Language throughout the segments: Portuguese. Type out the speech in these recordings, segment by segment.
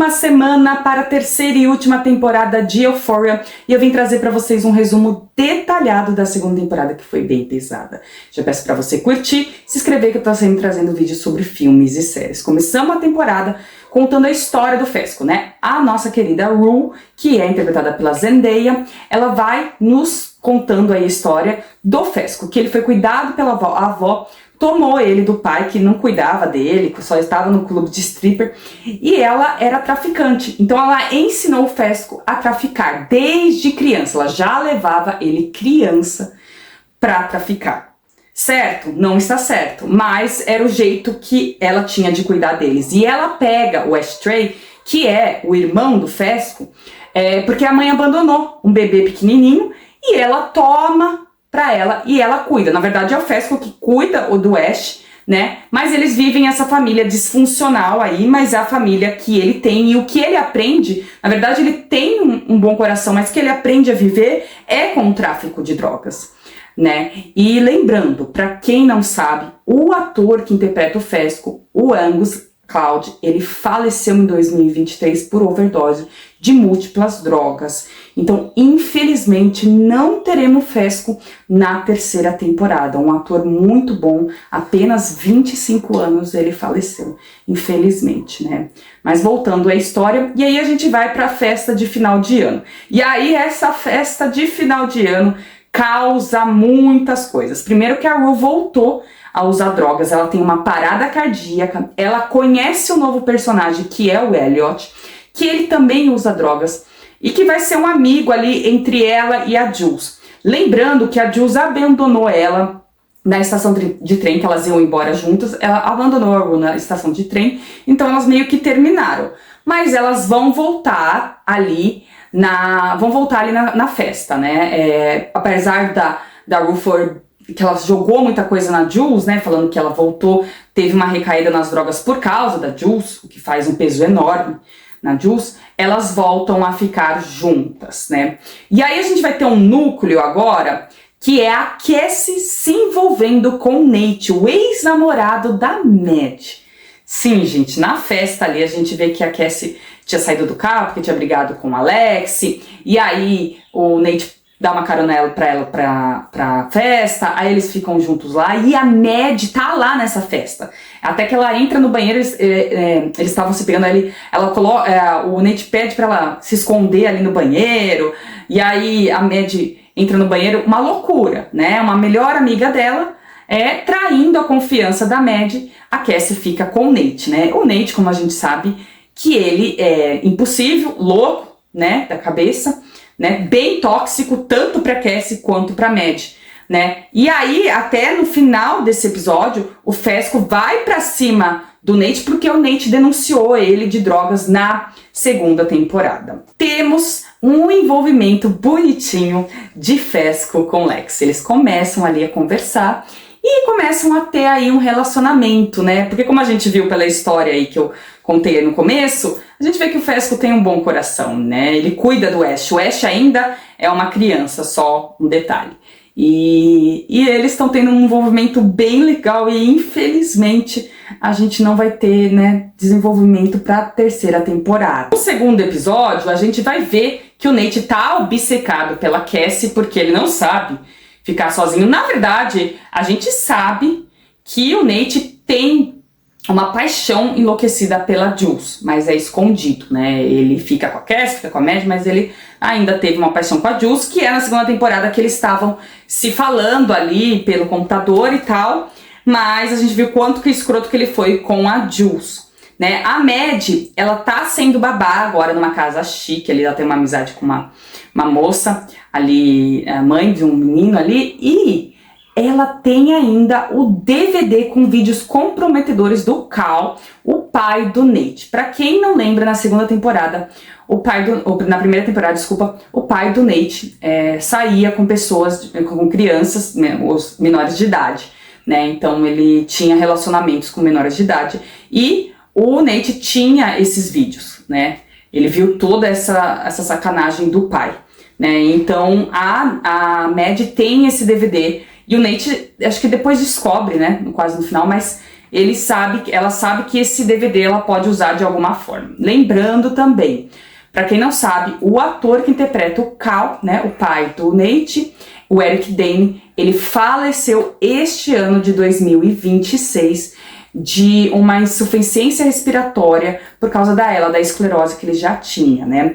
Uma semana para a terceira e última temporada de Euphoria e eu vim trazer para vocês um resumo detalhado da segunda temporada, que foi bem pesada. Já peço para você curtir, se inscrever, que eu tô sempre trazendo vídeos sobre filmes e séries. Começamos a temporada contando a história do Fesco, né? A nossa querida Rue, que é interpretada pela Zendaya, ela vai nos contando aí a história do Fesco, que ele foi cuidado pela avó. A avó tomou ele do pai, que não cuidava dele, que só estava no clube de stripper, e ela era traficante. Então ela ensinou o Fesco a traficar desde criança. Ela já levava ele criança para traficar. Certo? Não está certo, mas era o jeito que ela tinha de cuidar deles. E ela pega o Ashtray, que é o irmão do Fesco, porque a mãe abandonou um bebê pequenininho, e ela toma pra ela e ela cuida. Na verdade é o Fesco que cuida do Ash, né? Mas eles vivem essa família disfuncional aí, mas é a família que ele tem, e o que ele aprende, na verdade ele tem um bom coração, mas o que ele aprende a viver é com o tráfico de drogas, né? E lembrando, pra quem não sabe, o ator que interpreta o Fesco, o Angus Cloud, ele faleceu em 2023 por overdose de múltiplas drogas. Então, infelizmente, não teremos Fesco na terceira temporada. Um ator muito bom, apenas 25 anos ele faleceu, infelizmente, né? Mas voltando à história, e aí a gente vai para a festa de final de ano. E aí essa festa de final de ano causa muitas coisas. Primeiro que a Rue voltou a usar drogas, ela tem uma parada cardíaca, ela conhece o novo personagem que é o Elliot, que ele também usa drogas e que vai ser um amigo ali entre ela e a Jules. Lembrando que a Jules abandonou ela na estação de trem, que elas iam embora juntas, ela abandonou a Rue na estação de trem, então elas meio que terminaram. Mas elas vão voltar ali na festa, né? Apesar da Rue que ela jogou muita coisa na Jules, né, falando que ela voltou, teve uma recaída nas drogas por causa da Jules, o que faz um peso enorme na Jules, elas voltam a ficar juntas, né. E aí a gente vai ter um núcleo agora, que é a Cassie se envolvendo com o Nate, o ex-namorado da Mad. Sim, gente, na festa ali a gente vê que a Cassie tinha saído do carro porque tinha brigado com o Alex, e aí o Nate dá uma carona pra ela pra festa, aí eles ficam juntos lá, e a Mad tá lá nessa festa. Até que ela entra no banheiro, eles estavam se pegando ali, o Nate pede pra ela se esconder ali no banheiro, e aí a Mad entra no banheiro, uma loucura, né? Uma melhor amiga dela traindo a confiança da Mad, a Cassie fica com o Nate, né? O Nate, como a gente sabe, que ele é impossível, louco, né, da cabeça, né, bem tóxico, tanto pra Cassie quanto pra Mad, né? E aí, até no final desse episódio, o Fesco vai pra cima do Nate, porque o Nate denunciou ele de drogas na segunda temporada. Temos um envolvimento bonitinho de Fesco com Lex. Eles começam ali a conversar e começam a ter aí um relacionamento, né? Porque como a gente viu pela história aí que eu contei no começo, a gente vê que o Fesco tem um bom coração, né? Ele cuida do Ash. O Ash ainda é uma criança, só um detalhe. E eles estão tendo um envolvimento bem legal e infelizmente a gente não vai ter, né, desenvolvimento para a terceira temporada. No segundo episódio, a gente vai ver que o Nate tá obcecado pela Cassie porque ele não sabe ficar sozinho. Na verdade, a gente sabe que o Nate tem uma paixão enlouquecida pela Jules, mas é escondido, né? Ele fica com a Cassie, fica com a Mad, mas ele ainda teve uma paixão com a Jules, que é na segunda temporada que eles estavam se falando ali pelo computador e tal, mas a gente viu quanto que escroto que ele foi com a Jules, né? A Mad, ela tá sendo babá agora numa casa chique, ali ela tem uma amizade com uma moça ali, a mãe de um menino ali, e ela tem ainda o DVD com vídeos comprometedores do Cal, o pai do Nate. Pra quem não lembra, na segunda temporada, na primeira temporada, desculpa, o pai do Nate saía com pessoas, com crianças, né, os menores de idade, né? Então ele tinha relacionamentos com menores de idade e o Nate tinha esses vídeos, né? Ele viu toda essa sacanagem do pai, né? Então a Mad tem esse DVD. E o Nate, acho que depois descobre, né, quase no final, mas ela sabe que esse DVD ela pode usar de alguma forma. Lembrando também, para quem não sabe, o ator que interpreta o Cal, né, o pai do Nate, o Eric Dane, ele faleceu este ano de 2026 de uma insuficiência respiratória por causa da esclerose que ele já tinha, né?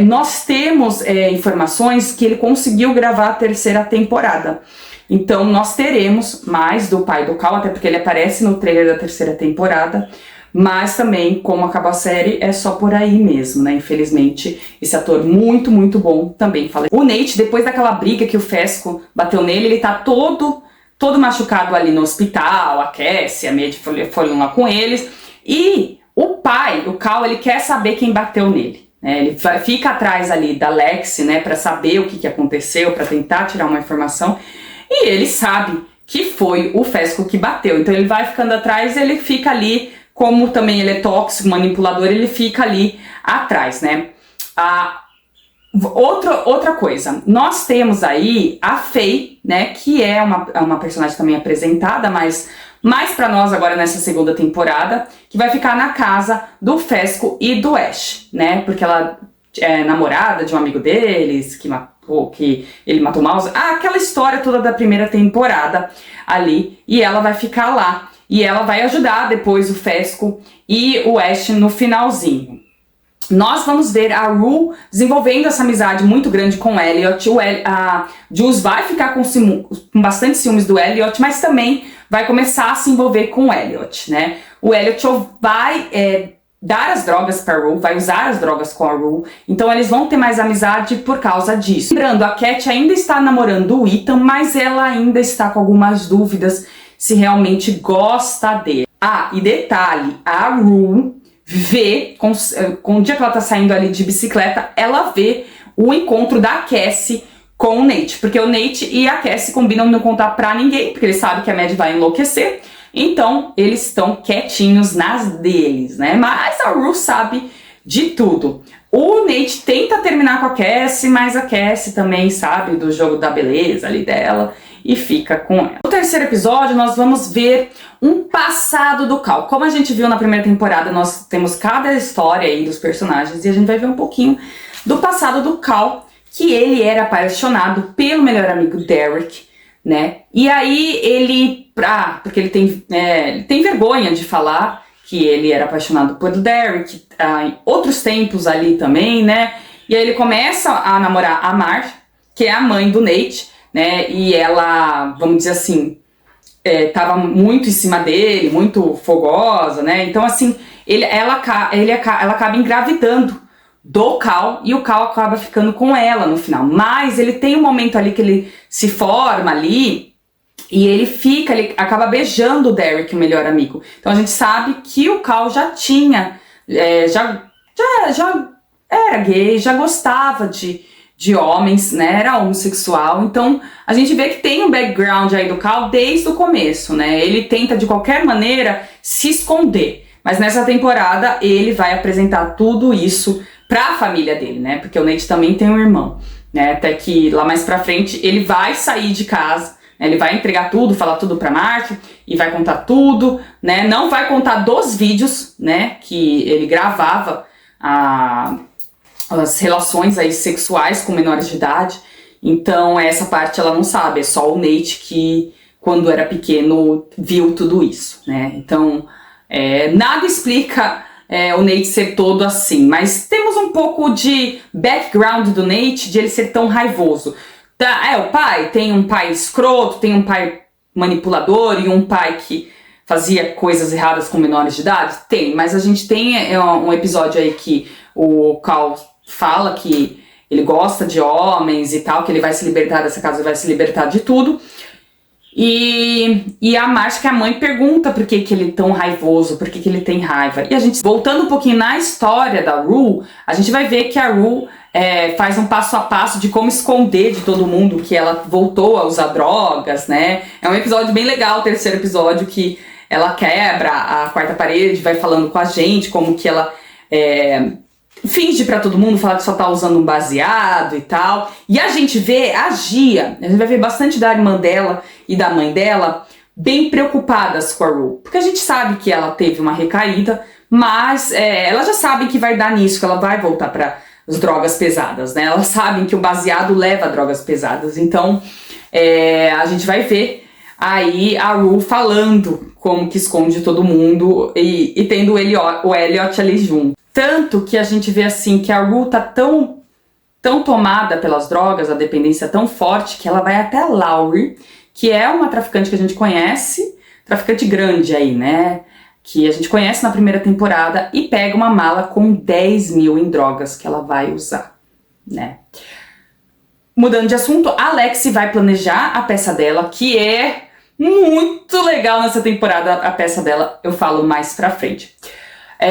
Nós temos informações que ele conseguiu gravar a terceira temporada. Então nós teremos mais do pai do Cal, até porque ele aparece no trailer da terceira temporada. Mas também, como acabou a série, é só por aí mesmo, né? Infelizmente, esse ator muito, muito bom também faleceu. O Nate, depois daquela briga que o Fesco bateu nele, ele tá todo machucado ali no hospital, a Cassie, a Maddie foram lá com eles. E o pai, o Cal, ele quer saber quem bateu nele, né? Ele fica atrás ali da Lexi, né, pra saber o que aconteceu, pra tentar tirar uma informação. E ele sabe que foi o Fesco que bateu. Então ele vai ficando atrás, ele fica ali. Como também ele é tóxico, manipulador, ele fica ali atrás, né? Outra coisa, nós temos aí a Faye, né? Que é uma personagem também apresentada, mas mais pra nós agora nessa segunda temporada, que vai ficar na casa do Fesco e do Ash, né? Porque ela é namorada de um amigo deles, que ele matou o Mouse. Aquela história toda da primeira temporada ali, e ela vai ficar lá. E ela vai ajudar depois o Fesco e o Ash no finalzinho. Nós vamos ver a Rue desenvolvendo essa amizade muito grande com o Elliot. A Jules vai ficar com bastante ciúmes do Elliot, mas também vai começar a se envolver com o Elliot, né? O Elliot vai dar as drogas para a Rue, vai usar as drogas com a Rue, então eles vão ter mais amizade por causa disso. Lembrando, a Cat ainda está namorando o Ethan, mas ela ainda está com algumas dúvidas se realmente gosta dele. E detalhe, a Rue vê, com o dia que ela tá saindo ali de bicicleta, ela vê o encontro da Cassie com o Nate, porque o Nate e a Cassie combinam não contar pra ninguém, porque eles sabem que a Maddie vai enlouquecer, então eles estão quietinhos nas deles, né? Mas a Rue sabe de tudo. O Nate tenta terminar com a Cassie, mas a Cassie também sabe do jogo da beleza ali dela, e fica com ela. No terceiro episódio, nós vamos ver um passado do Cal. Como a gente viu na primeira temporada, nós temos cada história aí dos personagens e a gente vai ver um pouquinho do passado do Cal, que ele era apaixonado pelo melhor amigo Derek, né? E aí ele, porque ele tem vergonha de falar que ele era apaixonado pelo Derek, em outros tempos ali também, né? E aí ele começa a namorar a Mar, que é a mãe do Nate, né, e ela, vamos dizer assim, tava muito em cima dele, muito fogosa, né, então assim, ela acaba engravidando do Cal, e o Cal acaba ficando com ela no final, mas ele tem um momento ali que ele se forma ali, e ele acaba beijando o Derek, o melhor amigo, então a gente sabe que o Cal já tinha, já era gay, já gostava de homens, né, era homossexual, então a gente vê que tem um background aí do Cal desde o começo, né, ele tenta de qualquer maneira se esconder, mas nessa temporada ele vai apresentar tudo isso pra família dele, né, porque o Nate também tem um irmão, né, até que lá mais pra frente ele vai sair de casa, né, ele vai entregar tudo, falar tudo pra Mark e vai contar tudo, né, não vai contar dos vídeos, né, que ele gravava as relações aí sexuais com menores de idade, então essa parte ela não sabe, é só o Nate que quando era pequeno viu tudo isso, né, então nada explica o Nate ser todo assim, mas temos um pouco de background do Nate, de ele ser tão raivoso. O pai, tem um pai escroto, tem um pai manipulador e um pai que fazia coisas erradas com menores de idade? Tem, mas a gente tem um episódio aí que o Cal fala que ele gosta de homens e tal, que ele vai se libertar dessa casa, vai se libertar de tudo. E a Marcia, que a mãe, pergunta por que ele é tão raivoso, por que ele tem raiva. E a gente, voltando um pouquinho na história da Rue, a gente vai ver que a Rue faz um passo a passo de como esconder de todo mundo que ela voltou a usar drogas, né? É um episódio bem legal, o terceiro episódio, que ela quebra a quarta parede, vai falando com a gente, como que ela finge pra todo mundo, fala que só tá usando um baseado e tal. E a gente vê a Gia, a gente vai ver bastante da irmã dela e da mãe dela bem preocupadas com a Rue, porque a gente sabe que ela teve uma recaída, mas elas já sabem que vai dar nisso, que ela vai voltar para as drogas pesadas, né? Elas sabem que o baseado leva a drogas pesadas, então a gente vai ver aí a Rue falando como que esconde todo mundo e tendo o Elliot ali junto. Tanto que a gente vê assim que a Rue tá tão tomada pelas drogas, a dependência tão forte, que ela vai até a Laurie, que é uma traficante que a gente conhece, traficante grande aí, né? Que a gente conhece na primeira temporada, e pega uma mala com 10 mil em drogas que ela vai usar, né? Mudando de assunto, a Lexi vai planejar a peça dela, que é muito legal nessa temporada, a peça dela, eu falo mais pra frente.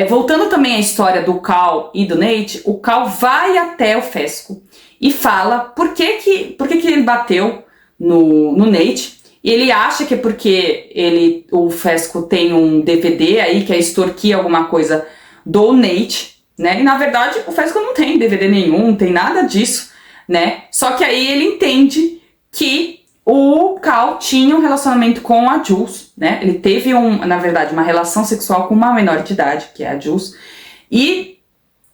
Voltando também à história do Cal e do Nate, o Cal vai até o Fesco e fala por que ele bateu no Nate. E ele acha que é porque o Fesco tem um DVD aí que é extorquir alguma coisa do Nate, né? E na verdade o Fesco não tem DVD nenhum, não tem nada disso, né? Só que aí ele entende que o Cal tinha um relacionamento com a Jules, né? Ele teve, na verdade, uma relação sexual com uma menor de idade, que é a Jules, e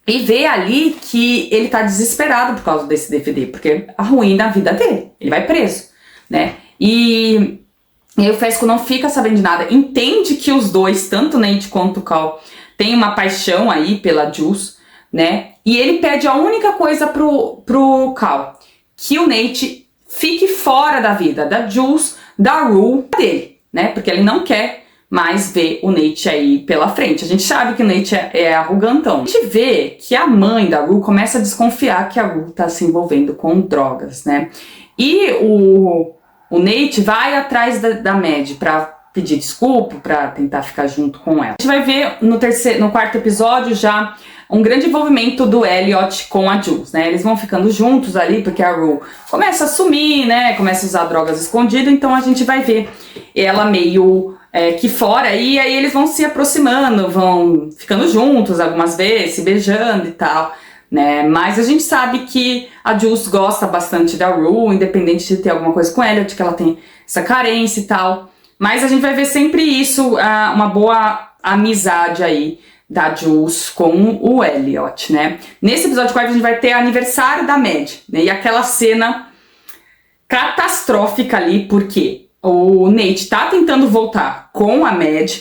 vê ali que ele tá desesperado por causa desse DVD, porque arruína a vida dele, ele vai preso, né? E aí o Fesco não fica sabendo de nada, entende que os dois, tanto o Nate quanto o Cal, têm uma paixão aí pela Jules, né? E ele pede a única coisa pro Cal, que o Nate fique fora da vida da Jules, da Rue, dele, né? Porque ele não quer mais ver o Nate aí pela frente. A gente sabe que o Nate é arrogantão. A gente vê que a mãe da Rue começa a desconfiar que a Rue tá se envolvendo com drogas, né? E o Nate vai atrás da Mad pra pedir desculpa, pra tentar ficar junto com ela. A gente vai ver no quarto episódio já um grande envolvimento do Elliot com a Jules, né? Eles vão ficando juntos ali, porque a Rue começa a sumir, né? Começa a usar drogas escondidas, então a gente vai ver ela meio que fora, e aí eles vão se aproximando, vão ficando juntos algumas vezes, se beijando e tal, né? Mas a gente sabe que a Jules gosta bastante da Rue, independente de ter alguma coisa com o Elliot, que ela tem essa carência e tal. Mas a gente vai ver sempre isso, uma boa amizade aí da Jules com o Elliot, né? Nesse episódio 4 a gente vai ter aniversário da Mad, né? E aquela cena catastrófica ali, porque o Nate tá tentando voltar com a Mad,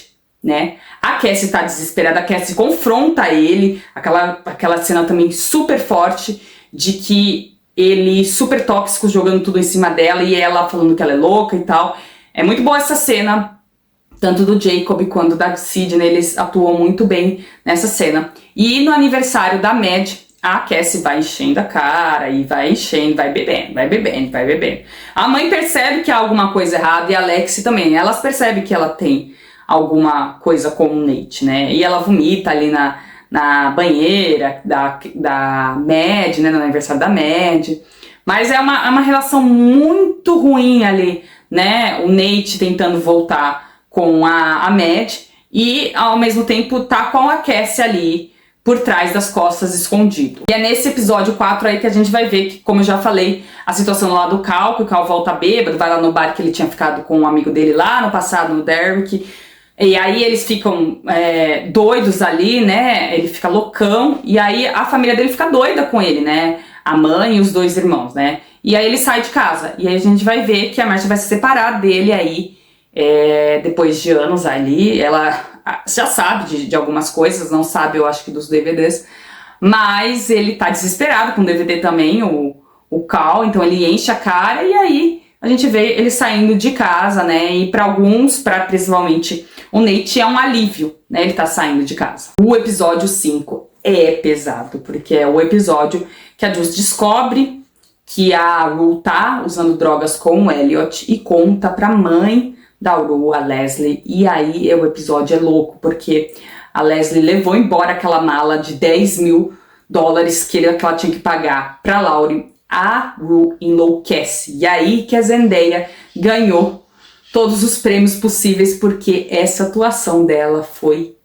né? A Cassie tá desesperada, a Cassie confronta ele, aquela cena também super forte, de que ele super tóxico, jogando tudo em cima dela, e ela falando que ela é louca e tal. É muito boa essa cena, tanto do Jacob quanto da Sydney, eles atuam muito bem nessa cena. E no aniversário da Mad, a Cassie vai enchendo a cara e vai enchendo, vai bebendo. A mãe percebe que há alguma coisa errada, e a Lexi também. Elas percebem que ela tem alguma coisa com o Nate, né? E ela vomita ali na banheira da Mad, né? No aniversário da Mad. Mas é uma relação muito ruim ali, né? O Nate tentando voltar com a Mad e ao mesmo tempo tá com a Cassie ali por trás das costas, escondido. E é nesse episódio 4 aí que a gente vai ver que, como eu já falei, a situação lá do Cal, que o Cal volta bêbado, vai lá no bar que ele tinha ficado com um amigo dele lá no passado, no Derrick, e aí eles ficam doidos ali, né? Ele fica loucão, e aí a família dele fica doida com ele, né? A mãe e os dois irmãos, né? E aí ele sai de casa, e aí a gente vai ver que a Marcia vai se separar dele aí, depois de anos ali. Ela já sabe de algumas coisas, não sabe, eu acho que dos DVDs, mas ele tá desesperado com o DVD também, o Cal, então ele enche a cara, e aí a gente vê ele saindo de casa, né? E para alguns, principalmente o Nate, é um alívio, né? Ele tá saindo de casa. O episódio 5 é pesado, porque é o episódio que a Jules descobre que a Rue tá usando drogas com o Elliot e conta pra mãe da Rue, a Leslie, e aí o episódio é louco, porque a Leslie levou embora aquela mala de 10 mil dólares que ela tinha que pagar pra Laurie. A Rue enlouquece, e aí que a Zendaya ganhou todos os prêmios possíveis, porque essa atuação dela foi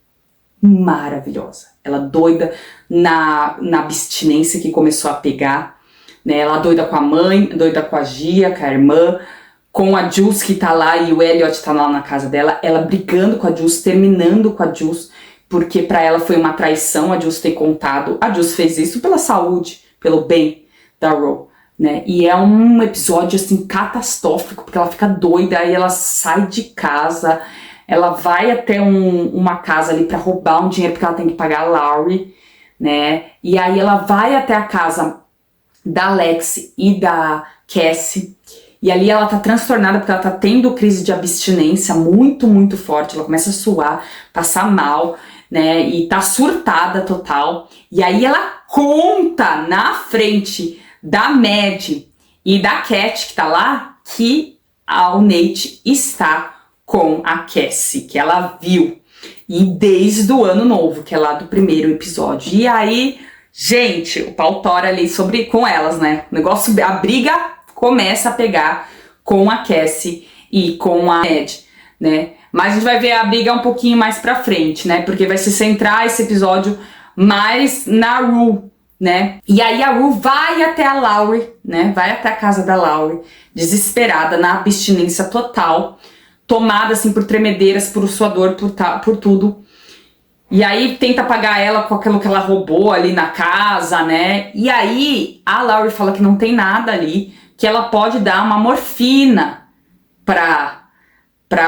maravilhosa. Ela doida na abstinência que começou a pegar, né? Ela doida com a mãe, doida com a Gia, com a irmã, com a Jules que tá lá e o Elliot tá lá na casa dela, ela brigando com a Jules, terminando com a Jules, porque pra ela foi uma traição a Jules ter contado. A Jules fez isso pela saúde, pelo bem da Ro, né? E é um episódio assim catastrófico, porque ela fica doida, aí ela sai de casa, ela vai até uma casa ali pra roubar um dinheiro, porque ela tem que pagar a Laurie, né? E aí ela vai até a casa da Lexi e da Cassie, e ali ela tá transtornada porque ela tá tendo crise de abstinência muito, muito forte. Ela começa a suar, passar mal, né? E tá surtada total. E aí ela conta na frente da Mad e da Cat, que tá lá, que o Nate está com a Cassie, que ela viu. E desde o ano novo, que é lá do primeiro episódio. E aí, gente, o pau tora ali com elas, né? O negócio, a briga começa a pegar com a Cassie e com a Mad, né? Mas a gente vai ver a briga um pouquinho mais pra frente, né? Porque vai se centrar esse episódio mais na Ru, né? E aí a Ru vai até a Laurie, né? Vai até a casa da Laurie, desesperada, na abstinência total, tomada assim por tremedeiras, por sua dor, por tudo. E aí tenta pagar ela com aquilo que ela roubou ali na casa, né? E aí a Laurie fala que não tem nada ali, que ela pode dar uma morfina pra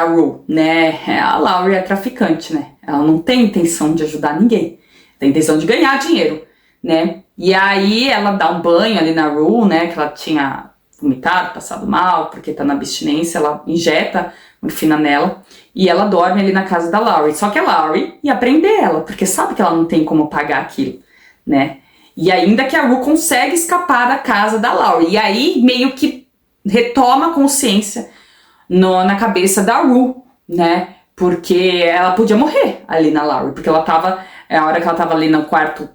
Ru, né? A Laurie é traficante, né? Ela não tem intenção de ajudar ninguém, tem intenção de ganhar dinheiro, né? E aí ela dá um banho ali na Ru, né? Que ela tinha vomitado, passado mal, porque tá na abstinência, ela injeta morfina nela e ela dorme ali na casa da Laurie. Só que a Laurie ia prender ela, porque sabe que ela não tem como pagar aquilo, né? E ainda que a Ru consegue escapar da casa da Laurie. E aí meio que retoma a consciência na cabeça da Ru, né? Porque ela podia morrer ali na Laurie, porque ela tava, a hora que ela tava ali no quarto,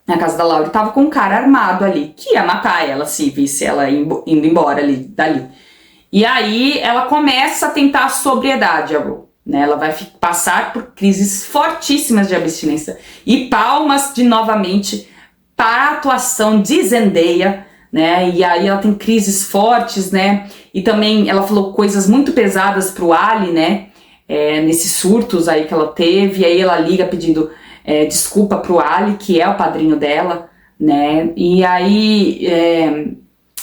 na casa da Laurie, tava com um cara armado ali, que ia matar ela se visse ela indo embora dali. E aí ela começa a tentar a sobriedade, a Ru, né? Ela vai passar por crises fortíssimas de abstinência. E palmas de novamente para a atuação de Zendaya, né? E aí ela tem crises fortes, né? E também ela falou coisas muito pesadas pro Ali, né? Nesses surtos aí que ela teve. E aí ela liga pedindo desculpa pro Ali, que é o padrinho dela, né? E aí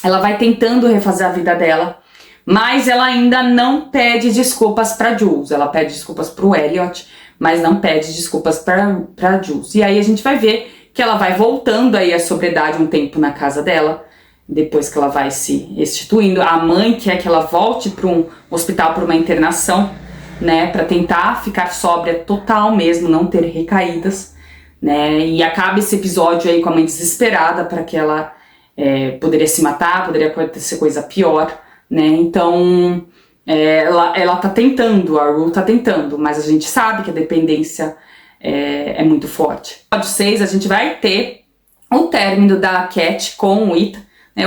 ela vai tentando refazer a vida dela, mas ela ainda não pede desculpas pra Jules. Ela pede desculpas pro Elliot, mas não pede desculpas pra Jules. E aí a gente vai ver que ela vai voltando aí à sobriedade um tempo na casa dela, depois que ela vai se restituindo. A mãe quer que ela volte para um hospital, para uma internação, né, para tentar ficar sóbria total mesmo, não ter recaídas, né, e acaba esse episódio aí com a mãe desesperada para que ela poderia se matar, poderia acontecer coisa pior, né, então ela tá tentando, a Ru tá tentando, mas a gente sabe que a dependência é muito forte. No episódio 6 a gente vai ter o término da Cat com o Ethan.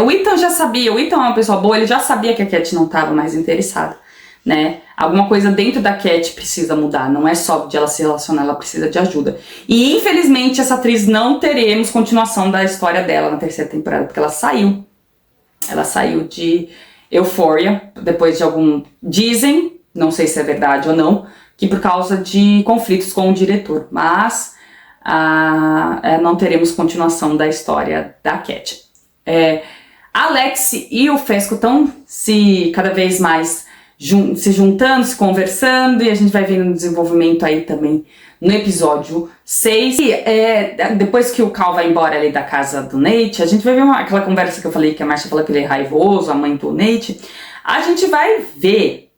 O Ethan já sabia, o Ethan é uma pessoa boa, ele já sabia que a Cat não estava mais interessada, né? Alguma coisa dentro da Cat precisa mudar, não é só de ela se relacionar, ela precisa de ajuda. E infelizmente essa atriz não teremos continuação da história dela na terceira temporada, porque ela saiu de Euphoria, depois de dizem, não sei se é verdade ou não, que por causa de conflitos com o diretor, mas não teremos continuação da história da Cat. A Lexi e o Fesco estão cada vez mais se juntando, se conversando, e a gente vai vendo o desenvolvimento aí também no episódio 6. E, depois que o Cal vai embora ali da casa do Nate, a gente vai ver aquela conversa que eu falei, que a Marcia falou que ele é raivoso, a mãe do Nate. A gente vai ver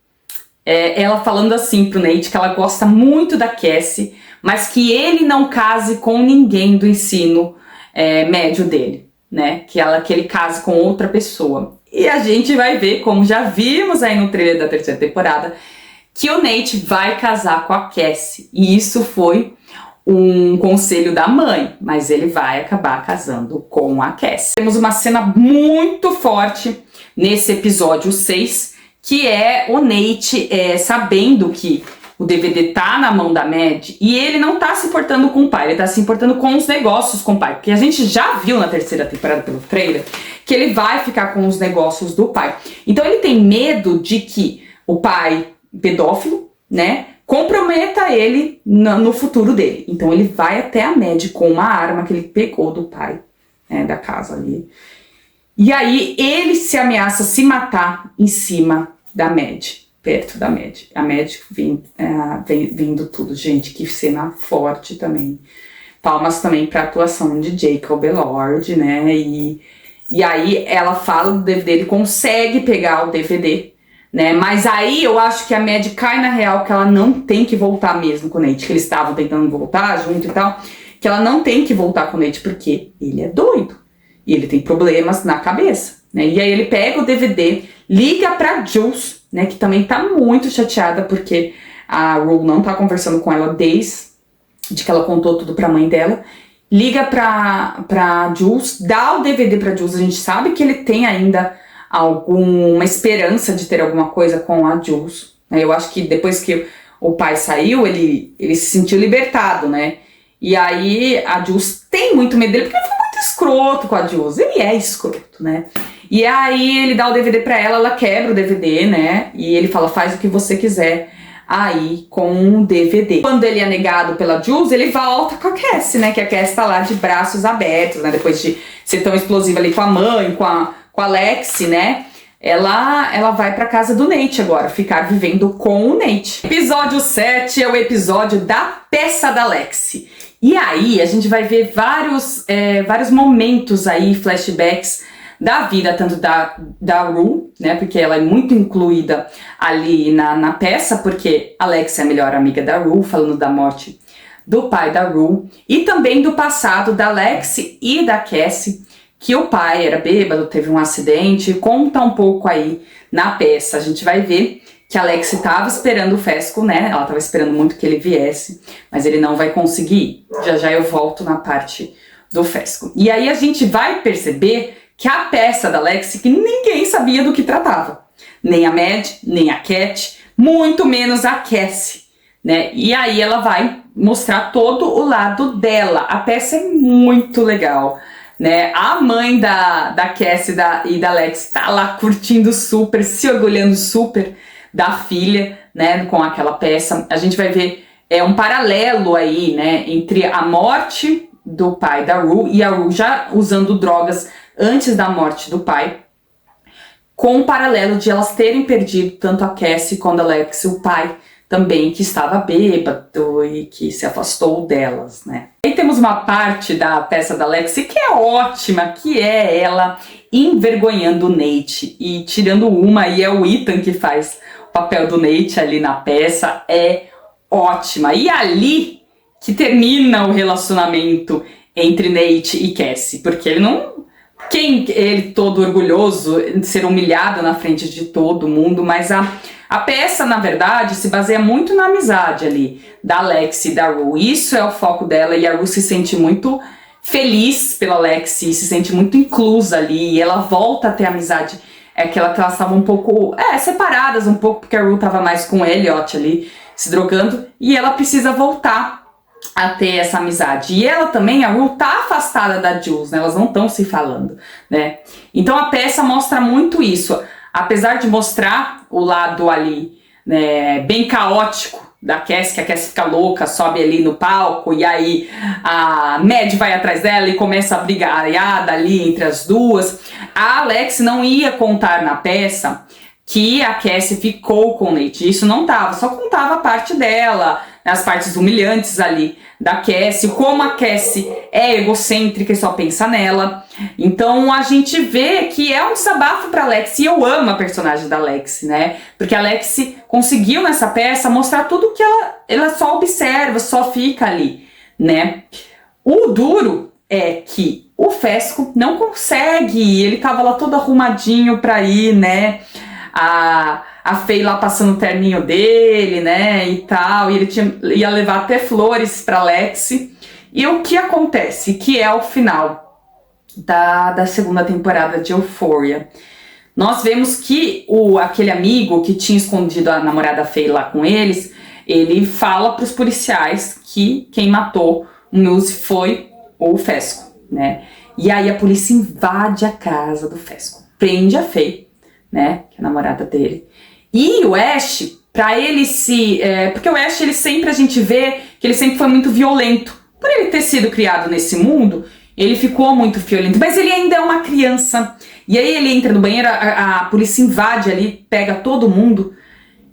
ela falando assim pro Nate que ela gosta muito da Cassie, mas que ele não case com ninguém do ensino médio dele, né? Que ele case com outra pessoa. E a gente vai ver, como já vimos aí no trailer da terceira temporada, que o Nate vai casar com a Cassie. E isso foi um conselho da mãe, mas ele vai acabar casando com a Cassie. Temos uma cena muito forte nesse episódio 6, que é o Nate sabendo que o DVD tá na mão da Mad e ele não tá se importando com o pai, ele tá se importando com os negócios com o pai. Porque a gente já viu na terceira temporada pelo trailer que ele vai ficar com os negócios do pai. Então ele tem medo de que o pai pedófilo, né, comprometa ele no futuro dele. Então ele vai até a Mad com uma arma que ele pegou do pai, né, da casa ali. E aí ele se ameaça se matar em cima da Mad, perto da Mad. A Mad vendo tudo. Gente, que cena forte também. Palmas também pra atuação de Jacob Elord, né? E aí ela fala do DVD, ele consegue pegar o DVD, né? Mas aí eu acho que a Mad cai na real que ela não tem que voltar mesmo com o Nate, que eles estavam tentando voltar junto e tal, que ela não tem que voltar com o Nate porque ele é doido e ele tem problemas na cabeça, né? E aí ele pega o DVD, liga pra Jules, né, que também tá muito chateada porque a Rue não tá conversando com ela desde que ela contou tudo pra mãe dela. Liga pra Jules, dá o DVD pra Jules, a gente sabe que ele tem ainda alguma esperança de ter alguma coisa com a Jules, né? Eu acho que depois que o pai saiu, ele se sentiu libertado, né? E aí a Jules tem muito medo dele, porque ele foi muito escroto com a Jules, ele é escroto, né? E aí ele dá o DVD pra ela quebra o DVD, né? E ele fala, faz o que você quiser aí com o DVD. Quando ele é negado pela Jules, ele volta com a Cassie, né? Que a Cassie tá lá de braços abertos, né? Depois de ser tão explosiva ali com a mãe, com a Lexi, né? Ela vai pra casa do Nate agora, ficar vivendo com o Nate. Episódio 7 é o episódio da peça da Lexi. E aí a gente vai ver vários momentos aí, flashbacks da vida, tanto da Rue, né, porque ela é muito incluída ali na peça, porque a Lexi é a melhor amiga da Rue, falando da morte do pai da Rue, e também do passado da Lexi e da Cassie, que o pai era bêbado, teve um acidente, conta um pouco aí na peça. A gente vai ver que a Lexi estava esperando o Fesco, né, ela estava esperando muito que ele viesse, mas ele não vai conseguir ir. Já eu volto na parte do Fesco. E aí a gente vai perceber que a peça da Lexi, que ninguém sabia do que tratava. Nem a Mad, nem a Cat, muito menos a Cassie, né? E aí ela vai mostrar todo o lado dela. A peça é muito legal, né? A mãe da Cassie e da Lexi tá lá curtindo super, se orgulhando super da filha, né? Com aquela peça. A gente vai ver um paralelo aí, né? Entre a morte do pai da Rue e a Rue já usando drogas antes da morte do pai, com o paralelo de elas terem perdido tanto a Cassie quanto a Lexi, o pai também, que estava bêbado e que se afastou delas, né? Aí temos uma parte da peça da Lexi que é ótima, que é ela envergonhando o Nate e tirando uma, e é o Ethan que faz o papel do Nate ali na peça, é ótima. E ali que termina o relacionamento entre Nate e Cassie, porque ele todo orgulhoso de ser humilhado na frente de todo mundo, mas a peça, na verdade, se baseia muito na amizade ali da Lexi e da Rue. Isso é o foco dela, e a Rue se sente muito feliz pela Lexi, se sente muito inclusa ali, e ela volta a ter amizade, que elas estavam um pouco separadas um pouco, porque a Rue estava mais com o Elliot ali, se drogando, e ela precisa voltar a ter essa amizade. E ela também, a Rue, tá afastada da Jules, né? Elas não estão se falando, né? Então a peça mostra muito isso. Apesar de mostrar o lado ali, né, bem caótico da Cassie, que a Cassie fica louca, sobe ali no palco, e aí a Mad vai atrás dela e começa a brigaiada ali entre as duas. A Alex não ia contar na peça que a Cassie ficou com o Nate. Isso não tava, só contava a parte dela, as partes humilhantes ali da Cassie, como a Cassie é egocêntrica e só pensa nela. Então a gente vê que é um desabafo pra Lexi, e eu amo a personagem da Lexi, né? Porque a Lexi conseguiu nessa peça mostrar tudo que ela só observa, só fica ali, né? O duro é que o Fesco não consegue, ele tava lá todo arrumadinho pra ir, né? A Faye lá passando o terninho dele, né, e tal, e ele ia levar até flores pra Lexi. E o que acontece? Que é o final da segunda temporada de Euphoria. Nós vemos que aquele amigo que tinha escondido a namorada Faye lá com eles, ele fala para os policiais que quem matou o Newsy foi o Fesco, né? E aí a polícia invade a casa do Fesco, prende a Faye, né, que é a namorada dele. E o Ash, pra ele porque o Ash, ele sempre, a gente vê que ele sempre foi muito violento. Por ele ter sido criado nesse mundo, ele ficou muito violento, mas ele ainda é uma criança. E aí ele entra no banheiro, a polícia invade ali, pega todo mundo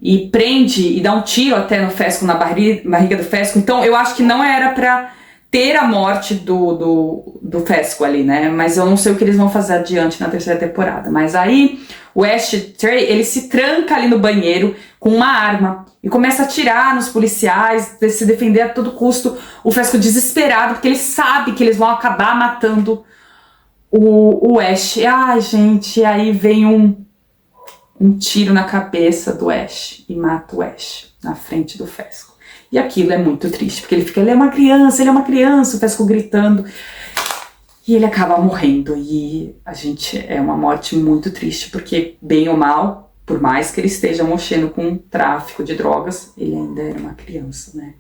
e prende e dá um tiro até no Fesco, na barriga do Fesco. Então eu acho que não era pra ter a morte do Fesco ali, né? Mas eu não sei o que eles vão fazer adiante na terceira temporada. Mas aí o Ash Trey, ele se tranca ali no banheiro com uma arma e começa a atirar nos policiais, se defender a todo custo. O Fesco desesperado, porque ele sabe que eles vão acabar matando o Ash. Ai, gente, aí vem um tiro na cabeça do Ash e mata o Ash na frente do Fesco. E aquilo é muito triste, porque ele é uma criança, o Fesco gritando. E ele acaba morrendo. E é uma morte muito triste, porque bem ou mal, por mais que ele esteja mexendo com tráfico de drogas, ele ainda era uma criança, né?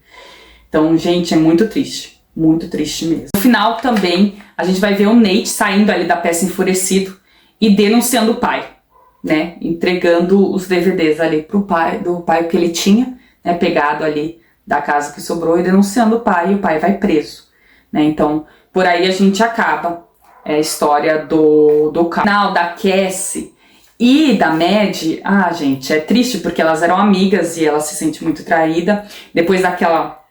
Então, gente, é muito triste mesmo. No final também, a gente vai ver o Nate saindo ali da peça enfurecido e denunciando o pai, né? Entregando os DVDs ali do pai que ele tinha, né? Pegado ali da casa que sobrou e denunciando o pai, e o pai vai preso, né? Então, por aí a gente acaba a história do canal da Cassie e da Mad. Ah, gente, é triste porque elas eram amigas e ela se sente muito traída. Depois daquela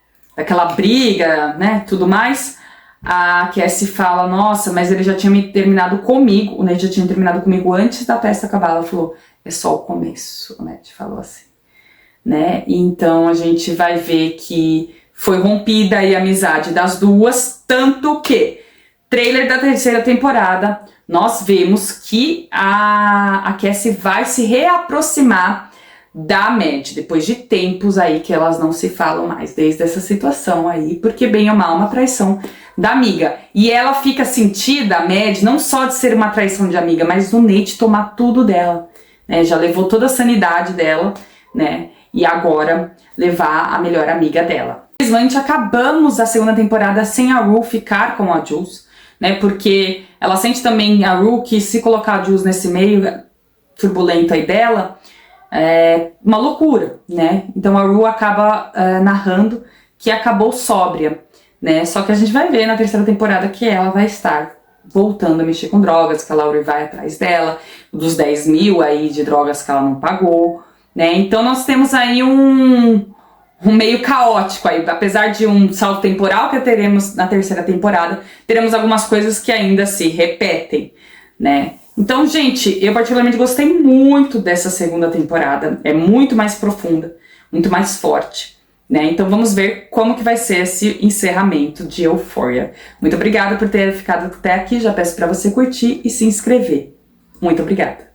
briga, né, tudo mais, a Cassie fala, nossa, mas ele já tinha terminado comigo, o Ned já tinha terminado comigo antes da festa acabar. Ela falou, é só o começo, o Ned falou assim, né? Então a gente vai ver que foi rompida aí a amizade das duas, tanto que trailer da terceira temporada nós vemos que a Cassie vai se reaproximar da Mad, depois de tempos aí que elas não se falam mais, desde essa situação aí, porque bem ou mal uma traição da amiga. E ela fica sentida, a Mad, não só de ser uma traição de amiga, mas do Nate tomar tudo dela, né? Já levou toda a sanidade dela, né? E agora levar a melhor amiga dela. Infelizmente acabamos a segunda temporada sem a Rue ficar com a Jules, né? Porque ela sente também, a Rue, que se colocar a Jules nesse meio turbulento aí dela, é uma loucura, né? Então a Rue acaba narrando que acabou sóbria, né? Só que a gente vai ver na terceira temporada que ela vai estar voltando a mexer com drogas, que a Laurie vai atrás dela, dos 10 mil aí de drogas que ela não pagou, né? Então nós temos aí um meio caótico aí, apesar de um salto temporal que teremos na terceira temporada, teremos algumas coisas que ainda se repetem, né? Então, gente, eu particularmente gostei muito dessa segunda temporada, é muito mais profunda, muito mais forte, né? Então vamos ver como que vai ser esse encerramento de Euphoria. Muito obrigada por ter ficado até aqui, já peço para você curtir e se inscrever. Muito obrigada!